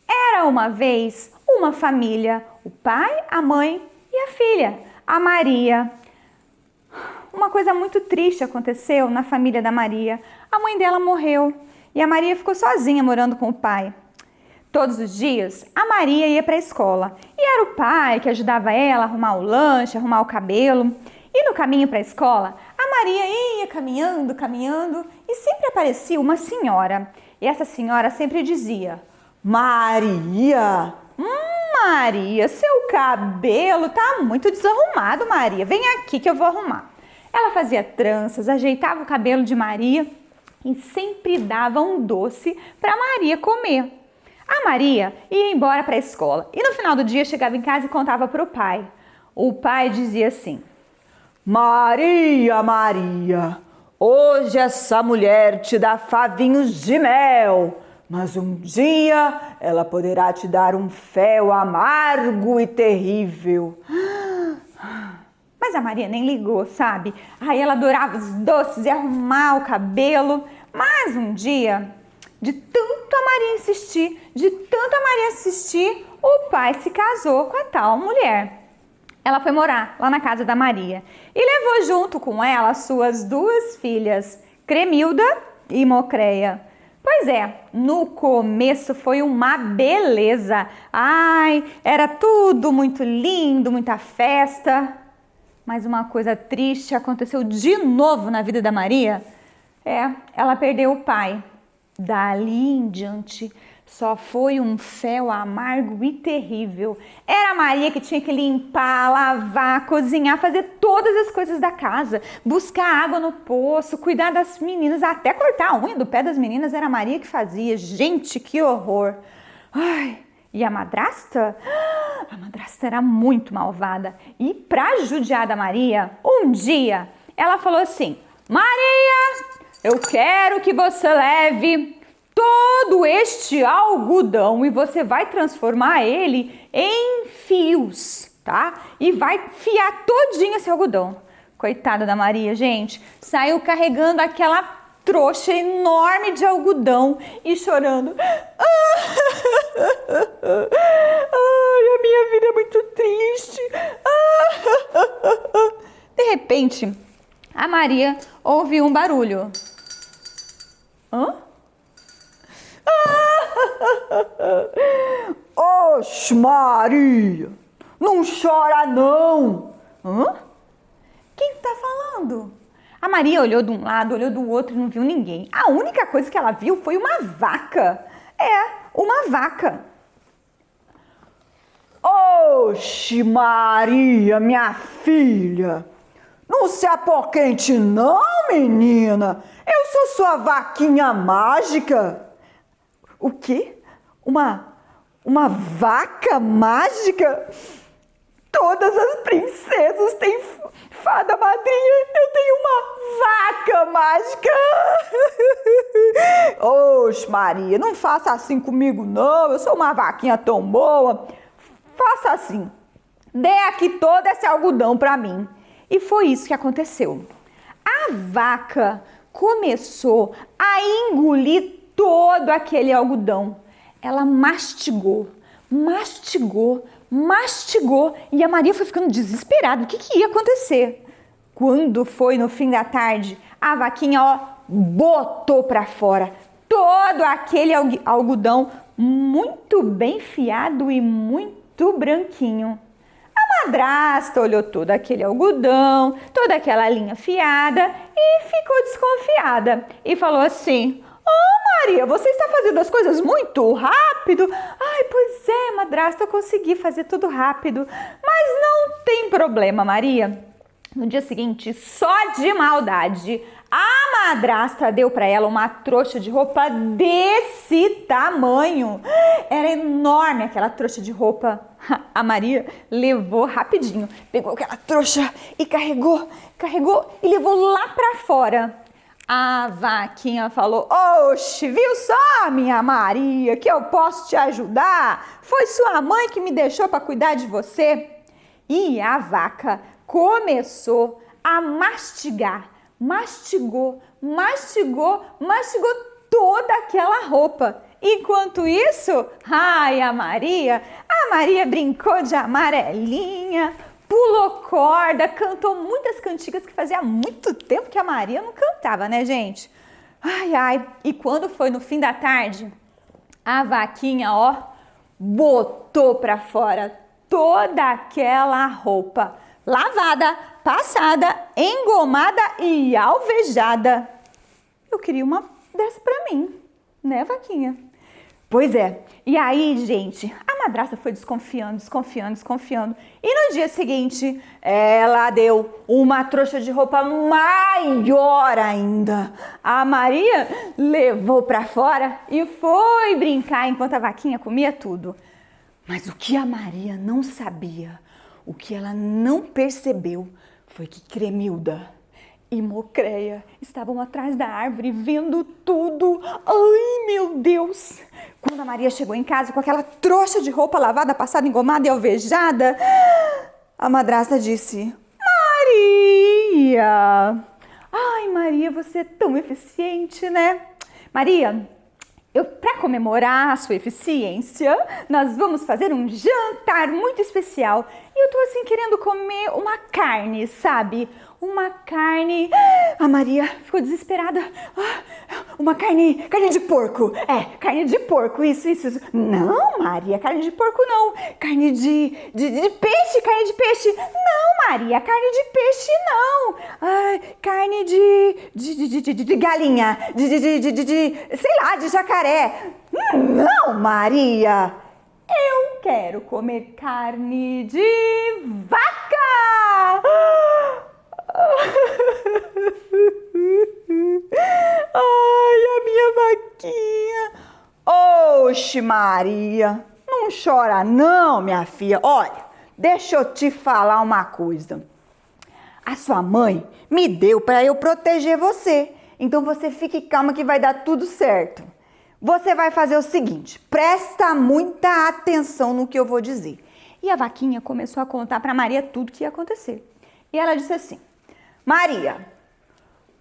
Era uma vez uma família, o pai, a mãe e a filha, a Maria. Uma coisa muito triste aconteceu na família da Maria. A mãe dela morreu e a Maria ficou sozinha morando com o pai. Todos os dias, a Maria ia para a escola e era o pai que ajudava ela a arrumar o lanche, arrumar o cabelo. E no caminho para a escola, a Maria ia caminhando e sempre aparecia uma senhora. E essa senhora sempre dizia: Maria, Maria, seu cabelo tá muito desarrumado, Maria. Vem aqui que eu vou arrumar. Ela fazia tranças, ajeitava o cabelo de Maria e sempre dava um doce para Maria comer. A Maria ia embora para a escola e no final do dia chegava em casa e contava para o pai. O pai dizia assim: Maria, Maria, hoje essa mulher te dá favinhos de mel, mas um dia ela poderá te dar um fel amargo e terrível. Mas a Maria nem ligou, sabe? Aí ela adorava os doces e arrumar o cabelo, mas um dia, de tanto a Maria insistir, o pai se casou com a tal mulher. Ela foi morar lá na casa da Maria e levou junto com ela as suas 2 filhas, Cremilda e Mocreia. Pois é, no começo foi uma beleza. Ai, era tudo muito lindo, muita festa. Mas uma coisa triste aconteceu de novo na vida da Maria. Ela perdeu o pai. Dali em diante, Só foi um fel amargo e terrível. Era a Maria que tinha que limpar, lavar, cozinhar, fazer todas as coisas da casa, buscar água no poço, cuidar das meninas, até cortar a unha do pé das meninas era a Maria que fazia. Gente, que horror! Ai, e a madrasta? A madrasta era muito malvada. E pra judiar da Maria, um dia ela falou assim: Maria, eu quero que você leve todo este algodão e você vai transformar ele em fios, tá? E vai fiar todinho esse algodão. Coitada da Maria, gente, saiu carregando aquela trouxa enorme de algodão e chorando. Ai, a minha vida é muito triste. De repente, a Maria ouviu um barulho. Hã? Oxe, Maria, não chora não. Hã? Quem tá falando? A Maria olhou de um lado, olhou do outro e não viu ninguém. A única coisa que ela viu foi uma vaca. Uma vaca. Oxe, Maria, minha filha, não se apoquente não, menina. Eu sou sua vaquinha mágica. O quê? Uma vaca mágica? Todas as princesas têm fada madrinha. Eu tenho uma vaca mágica. Oxe, Maria, não faça assim comigo não. Eu sou uma vaquinha tão boa. Faça assim. Dê aqui todo esse algodão pra mim. E foi isso que aconteceu. A vaca começou a engolir todo aquele algodão. Ela mastigou e a Maria foi ficando desesperada. O que ia acontecer? Quando foi no fim da tarde, a vaquinha, botou pra fora todo aquele algodão muito bem fiado e muito branquinho. A madrasta olhou todo aquele algodão, toda aquela linha fiada e ficou desconfiada e falou assim: Maria, você está fazendo as coisas muito rápido. Ai, pois é, madrasta, eu consegui fazer tudo rápido. Mas não tem problema, Maria. No dia seguinte, só de maldade, a madrasta deu para ela uma trouxa de roupa desse tamanho. Era enorme aquela trouxa de roupa. A Maria levou rapidinho, pegou aquela trouxa e carregou e levou lá para fora. A vaquinha falou: oxe, viu só, minha Maria, que eu posso te ajudar? Foi sua mãe que me deixou para cuidar de você. E a vaca começou a mastigar, mastigou toda aquela roupa. Enquanto isso, a Maria brincou de amarelinha, pulou corda, cantou muitas cantigas que fazia muito tempo que a Maria não cantava, né, gente? E quando foi no fim da tarde, a vaquinha, botou pra fora toda aquela roupa lavada, passada, engomada e alvejada. Eu queria uma dessa pra mim, né, vaquinha? Pois é. E aí, gente, a madrasta foi desconfiando. E no dia seguinte, ela deu uma trouxa de roupa maior ainda. A Maria levou pra fora e foi brincar enquanto a vaquinha comia tudo. Mas o que a Maria não sabia, o que ela não percebeu, foi que Cremilda e Mocreia estavam atrás da árvore vendo tudo. Ai, meu Deus! Quando a Maria chegou em casa com aquela trouxa de roupa lavada, passada, engomada e alvejada, a madrasta disse: Maria! Ai, Maria, você é tão eficiente, né? Maria, para comemorar a sua eficiência, nós vamos fazer um jantar muito especial. E eu tô assim querendo comer uma carne, sabe? Uma carne... A Maria ficou desesperada. Uma carne de porco. Carne de porco, isso. Não, Maria, carne de porco não. Carne de peixe, carne de peixe. Não, Maria, carne de peixe não. Carne de galinha, sei lá, de jacaré. Não, Maria! Eu quero comer carne de vaca! Ai, a minha vaquinha! Oxe, Maria! Não chora não, minha filha. Olha, deixa eu te falar uma coisa. A sua mãe me deu para eu proteger você. Então você fique calma que vai dar tudo certo. Você vai fazer o seguinte, presta muita atenção no que eu vou dizer. E a vaquinha começou a contar para Maria tudo que ia acontecer. E ela disse assim, Maria,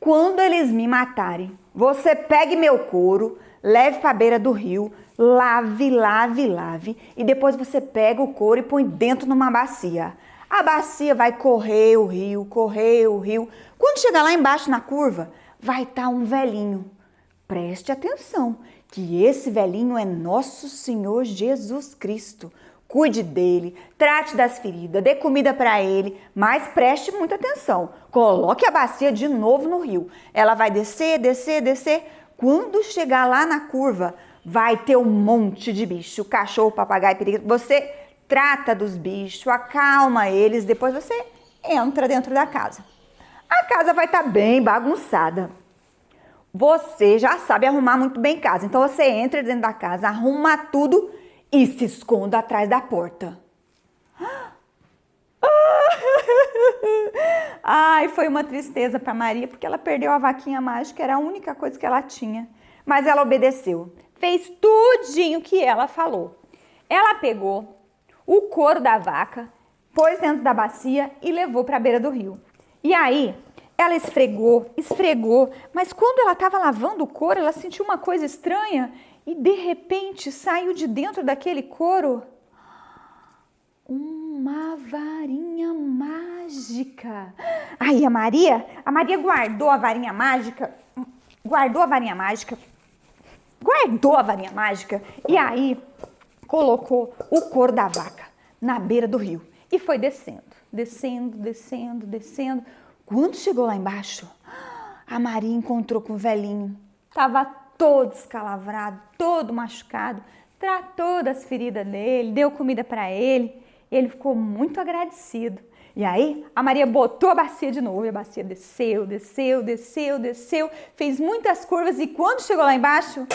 quando eles me matarem, você pegue meu couro, leve para a beira do rio, lave, lave, lave, e depois você pega o couro e põe dentro numa bacia. A bacia vai correr o rio, correr o rio. Quando chegar lá embaixo na curva, vai estar um velhinho. Preste atenção, que esse velhinho é nosso Senhor Jesus Cristo. Cuide dele, trate das feridas, dê comida para ele, mas preste muita atenção. Coloque a bacia de novo no rio. Ela vai descer, descer, descer. Quando chegar lá na curva, vai ter um monte de bicho, cachorro, papagaio, periquito. Você trata dos bichos, acalma eles, depois você entra dentro da casa. A casa vai estar bem bagunçada. Você já sabe arrumar muito bem casa, então você entra dentro da casa, arruma tudo e se esconda atrás da porta. Ai, foi uma tristeza para Maria, porque ela perdeu a vaquinha mágica, era a única coisa que ela tinha. Mas ela obedeceu. Fez tudinho que ela falou. Ela pegou o couro da vaca, pôs dentro da bacia e levou para a beira do rio. E aí, ela esfregou, esfregou, mas quando ela estava lavando o couro, ela sentiu uma coisa estranha e de repente saiu de dentro daquele couro uma varinha mágica. Aí a Maria guardou a varinha mágica e aí colocou o couro da vaca na beira do rio e foi descendo, descendo, descendo, descendo. Quando chegou lá embaixo, a Maria encontrou com o velhinho. Tava todo escalavrado, todo machucado, tratou das feridas dele, deu comida para ele. Ele ficou muito agradecido. E aí, a Maria botou a bacia de novo e a bacia desceu, desceu, desceu, desceu, fez muitas curvas e quando chegou lá embaixo,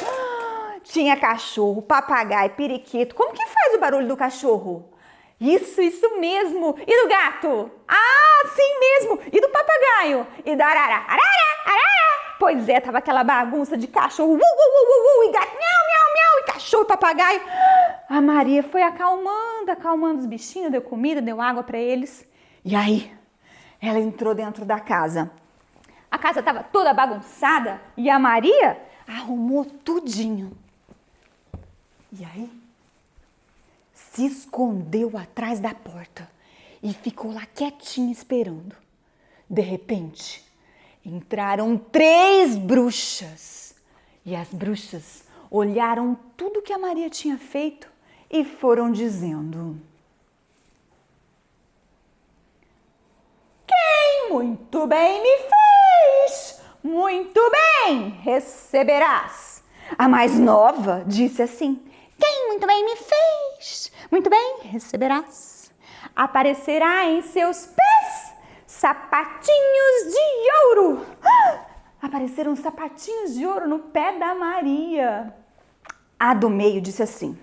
tinha cachorro, papagaio, periquito. Como que faz o barulho do cachorro? Isso mesmo. E do gato? Ah, sim mesmo. E do papagaio? E da arara? Arara, arara. Pois é, tava aquela bagunça de cachorro, e gato, miau, miau, miau, e cachorro e papagaio. A Maria foi acalmando os bichinhos, deu comida, deu água para eles. E aí, ela entrou dentro da casa. A casa tava toda bagunçada e a Maria arrumou tudinho. E aí, se escondeu atrás da porta e ficou lá quietinha esperando. De repente, entraram 3 bruxas e as bruxas olharam tudo que a Maria tinha feito e foram dizendo: quem muito bem me fez, muito bem receberás. A mais nova disse assim: quem muito bem me fez, muito bem receberás. Aparecerá em seus pés sapatinhos de ouro. Apareceram sapatinhos de ouro no pé da Maria. A do meio disse assim: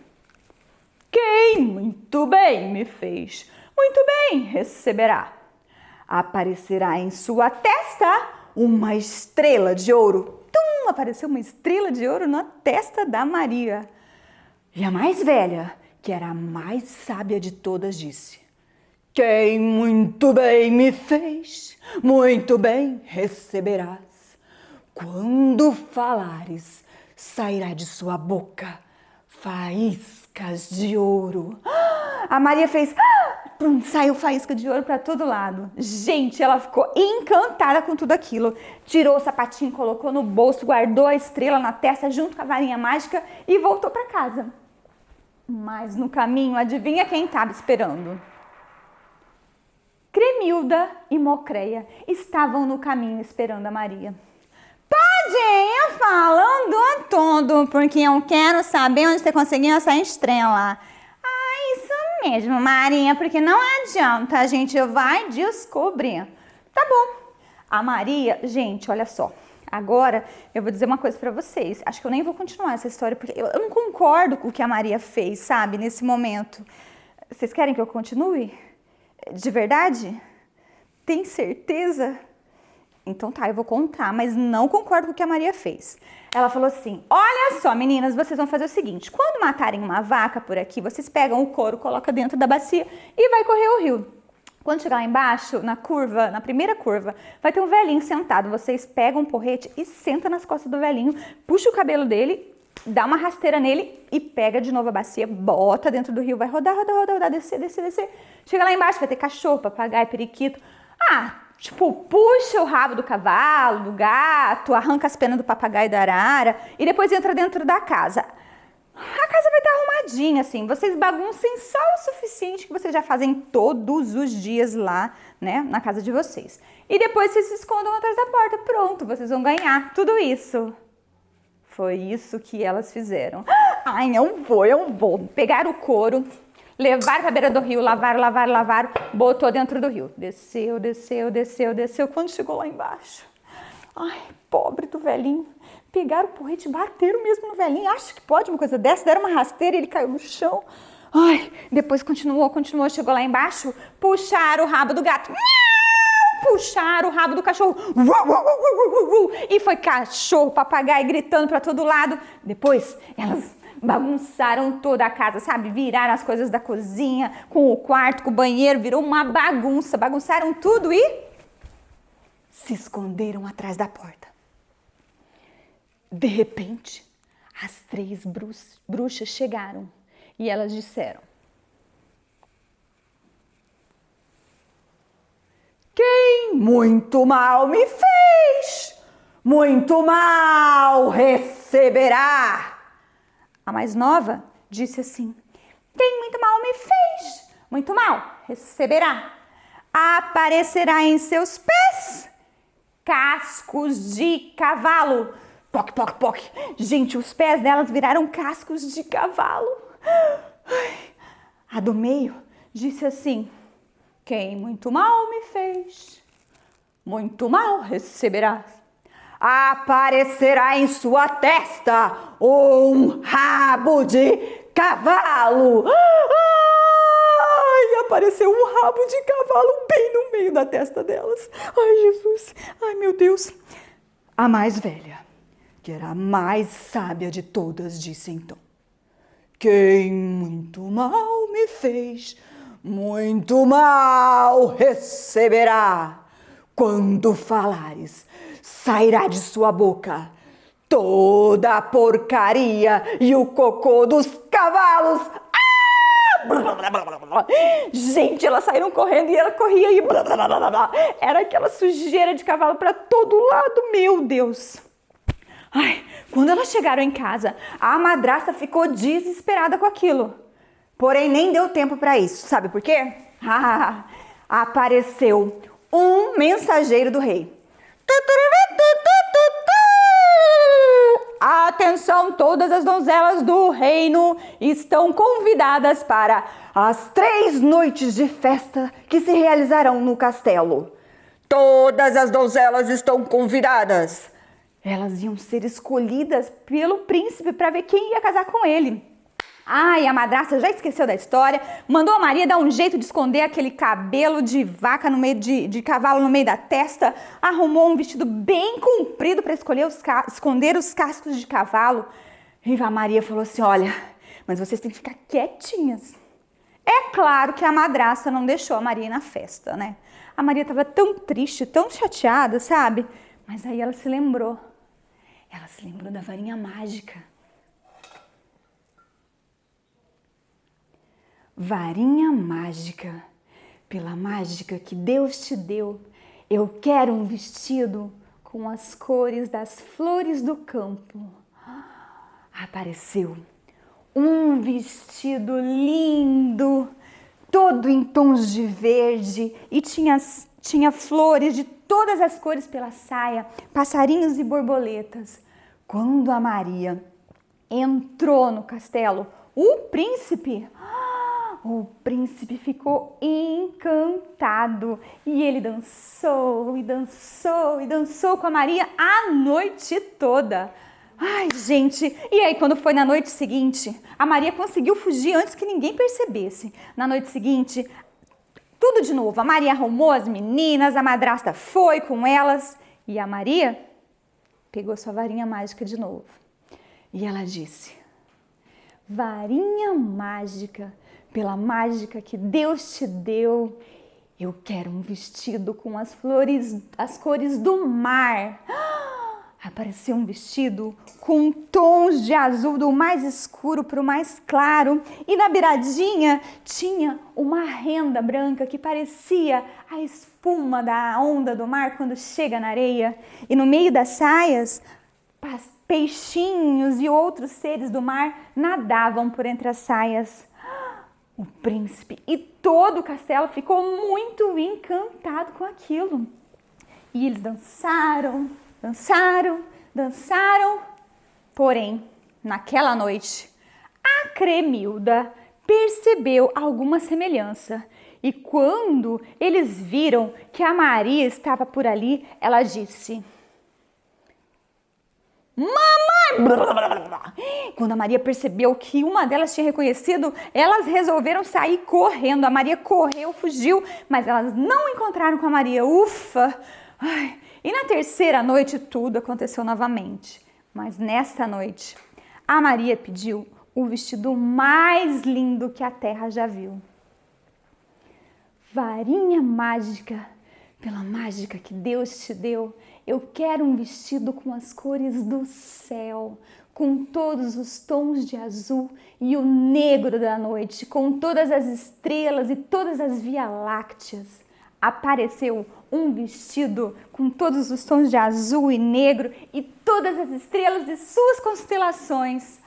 quem muito bem me fez, muito bem receberá. Aparecerá em sua testa uma estrela de ouro. Tum, apareceu uma estrela de ouro na testa da Maria. E a mais velha, que era a mais sábia de todas, disse: quem muito bem me fez, muito bem receberás. Quando falares, sairá de sua boca faíscas de ouro. A Maria fez, saiu faísca de ouro para todo lado. Gente, ela ficou encantada com tudo aquilo. Tirou o sapatinho, colocou no bolso, guardou a estrela na testa junto com a varinha mágica e voltou para casa. Mas no caminho, adivinha quem estava esperando? Cremilda e Mocreia estavam no caminho esperando a Maria. Podem falando tudo, porque eu quero saber onde você conseguiu essa estrela. Isso mesmo, Maria, porque não adianta, a gente vai descobrir. Tá bom. A Maria, gente, olha só. Agora eu vou dizer uma coisa pra vocês. Acho que eu nem vou continuar essa história, porque eu não concordo com o que a Maria fez, sabe, nesse momento. Vocês querem que eu continue? De verdade? Tem certeza? Então tá, eu vou contar, mas não concordo com o que a Maria fez. Ela falou assim, olha só meninas, vocês vão fazer o seguinte, quando matarem uma vaca por aqui, vocês pegam o couro, colocam dentro da bacia e vai correr o rio. Quando chegar lá embaixo, na curva, na primeira curva, vai ter um velhinho sentado, vocês pegam um porrete e sentam nas costas do velhinho, puxa o cabelo dele, dá uma rasteira nele e pega de novo a bacia, bota dentro do rio, vai rodar, rodar, rodar, rodar, descer, descer, descer. Chega lá embaixo, vai ter cachorro, papagaio, periquito. Tipo, puxa o rabo do cavalo, do gato, arranca as penas do papagaio e da arara e depois entra dentro da casa. A casa vai estar arrumadinha, assim, vocês baguncem só o suficiente que vocês já fazem todos os dias lá, né, na casa de vocês. E depois vocês se escondam atrás da porta, pronto, vocês vão ganhar tudo isso. Foi isso que elas fizeram. Ai, eu vou. Pegaram o couro, levaram pra beira do rio, lavaram, botou dentro do rio. Desceu. Quando chegou lá embaixo, ai, pobre do velhinho. Pegaram o porrete e bateram mesmo no velhinho. Acho que pode uma coisa dessa. Deram uma rasteira e ele caiu no chão. Ai, depois continuou. Chegou lá embaixo, puxaram o rabo do gato. Puxaram o rabo do cachorro. E foi cachorro, papagaio gritando pra todo lado. Depois, elas bagunçaram toda a casa, sabe? Viraram as coisas da cozinha, com o quarto, com o banheiro, virou uma bagunça. Bagunçaram tudo e se esconderam atrás da porta. De repente, as 3 bruxas chegaram e elas disseram: quem muito mal me fez, muito mal receberá. A mais nova disse assim: quem muito mal me fez, muito mal receberá. Aparecerá em seus pés cascos de cavalo. Poc, poc, poc. Gente, os pés delas viraram cascos de cavalo. A do meio disse assim: quem muito mal me fez, muito mal receberá. Aparecerá em sua testa um rabo de cavalo. Ai, apareceu um rabo de cavalo bem no meio da testa delas. Ai, Jesus. Ai, meu Deus. A mais velha, que era a mais sábia de todas, disse então: quem muito mal me fez, muito mal receberá. Quando falares, sairá de sua boca toda a porcaria e o cocô dos cavalos. Gente, elas saíram correndo e ela corria e era aquela sujeira de cavalo para todo lado, meu Deus. Ai, quando elas chegaram em casa, a madrasta ficou desesperada com aquilo. Porém, nem deu tempo para isso. Sabe por quê? Apareceu um mensageiro do rei. Atenção, todas as donzelas do reino estão convidadas para as 3 noites de festa que se realizarão no castelo. Todas as donzelas estão convidadas. Elas iam ser escolhidas pelo príncipe para ver quem ia casar com ele. Ai, a madrasta já esqueceu da história, mandou a Maria dar um jeito de esconder aquele cabelo de vaca no meio de cavalo no meio da testa, arrumou um vestido bem comprido para esconder os cascos de cavalo. E a Maria falou assim: olha, mas vocês têm que ficar quietinhas. É claro que a madrasta não deixou a Maria ir na festa, né? A Maria estava tão triste, tão chateada, sabe? Mas aí ela se lembrou. Ela se lembrou da varinha mágica. Varinha mágica, pela mágica que Deus te deu, eu quero um vestido com as cores das flores do campo. Apareceu um vestido lindo, todo em tons de verde e tinha flores de todas as cores pela saia, passarinhos e borboletas. Quando a Maria entrou no castelo, o príncipe ficou encantado e ele dançou e dançou e dançou com a Maria a noite toda. Ai, gente, e aí quando foi na noite seguinte, a Maria conseguiu fugir antes que ninguém percebesse. Na noite seguinte, tudo de novo, a Maria arrumou as meninas, a madrasta foi com elas e a Maria pegou sua varinha mágica de novo. E ela disse: varinha mágica, pela mágica que Deus te deu, eu quero um vestido com as flores, as cores do mar. Apareceu um vestido com tons de azul do mais escuro para o mais claro e na beiradinha tinha uma renda branca que parecia a espuma da onda do mar quando chega na areia. E no meio das saias, peixinhos e outros seres do mar nadavam por entre as saias. O príncipe e todo o castelo ficou muito encantado com aquilo. E eles dançaram, dançaram, dançaram. Porém, naquela noite, a Cremilda percebeu alguma semelhança. E quando eles viram que a Maria estava por ali, ela disse: mamãe! Quando a Maria percebeu que uma delas tinha reconhecido, elas resolveram sair correndo. A Maria correu, fugiu, mas elas não encontraram com a Maria. Ufa! Ai. E na terceira noite tudo aconteceu novamente. Mas nesta noite, a Maria pediu o vestido mais lindo que a terra já viu. Varinha mágica, pela mágica que Deus te deu, eu quero um vestido com as cores do céu, com todos os tons de azul e o negro da noite, com todas as estrelas e todas as Via-Lácteas. Apareceu um vestido com todos os tons de azul e negro e todas as estrelas e suas constelações.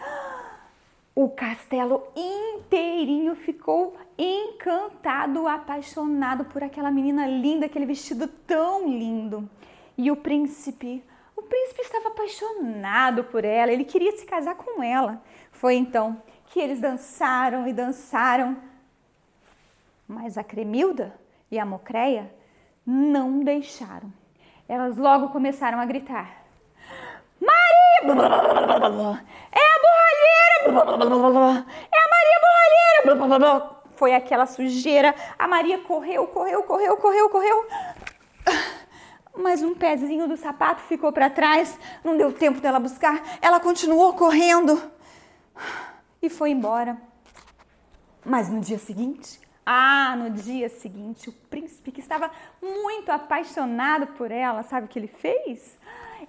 O castelo inteirinho ficou encantado, apaixonado por aquela menina linda, aquele vestido tão lindo. E o príncipe estava apaixonado por ela, ele queria se casar com ela. Foi então que eles dançaram e dançaram. Mas a Cremilda e a Mocreia não deixaram. Elas logo começaram a gritar: Maria! É a borralheira! É a Maria Borralheira! Foi aquela sujeira. A Maria correu. Mas um pezinho do sapato ficou para trás. Não deu tempo dela buscar. Ela continuou correndo e foi embora. Mas no dia seguinte, o príncipe, que estava muito apaixonado por ela, sabe o que ele fez?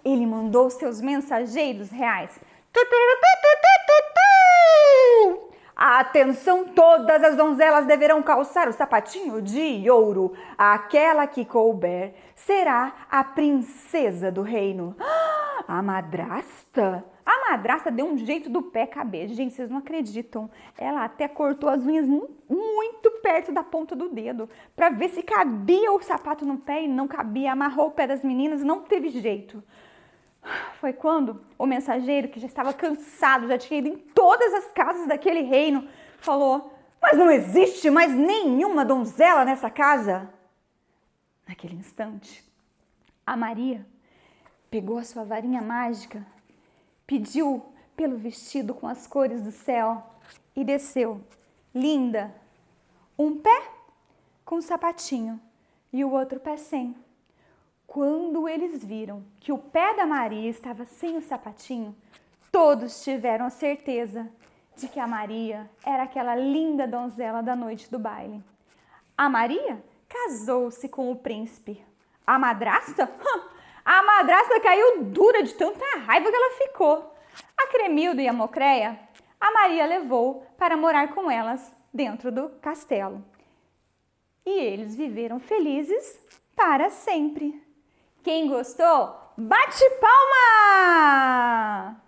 Ele mandou seus mensageiros reais. Atenção, todas as donzelas deverão calçar o sapatinho de ouro. Aquela que couber será a princesa do reino. A madrasta? A madrasta deu um jeito do pé caber. Gente, vocês não acreditam. Ela até cortou as unhas muito perto da ponta do dedo para ver se cabia o sapato no pé e não cabia. Amarrou o pé das meninas, não teve jeito. Foi quando o mensageiro, que já estava cansado, já tinha ido em todas as casas daquele reino, falou: mas não existe mais nenhuma donzela nessa casa. Naquele instante, a Maria pegou a sua varinha mágica, pediu pelo vestido com as cores do céu e desceu, linda, um pé com um sapatinho e o outro pé sem. Quando eles viram que o pé da Maria estava sem o sapatinho, todos tiveram a certeza de que a Maria era aquela linda donzela da noite do baile. A Maria casou-se com o príncipe. A madrasta? A madrasta caiu dura de tanta raiva que ela ficou. A Cremilda e a Mocreia, a Maria levou para morar com elas dentro do castelo. E eles viveram felizes para sempre. Quem gostou, bate palma!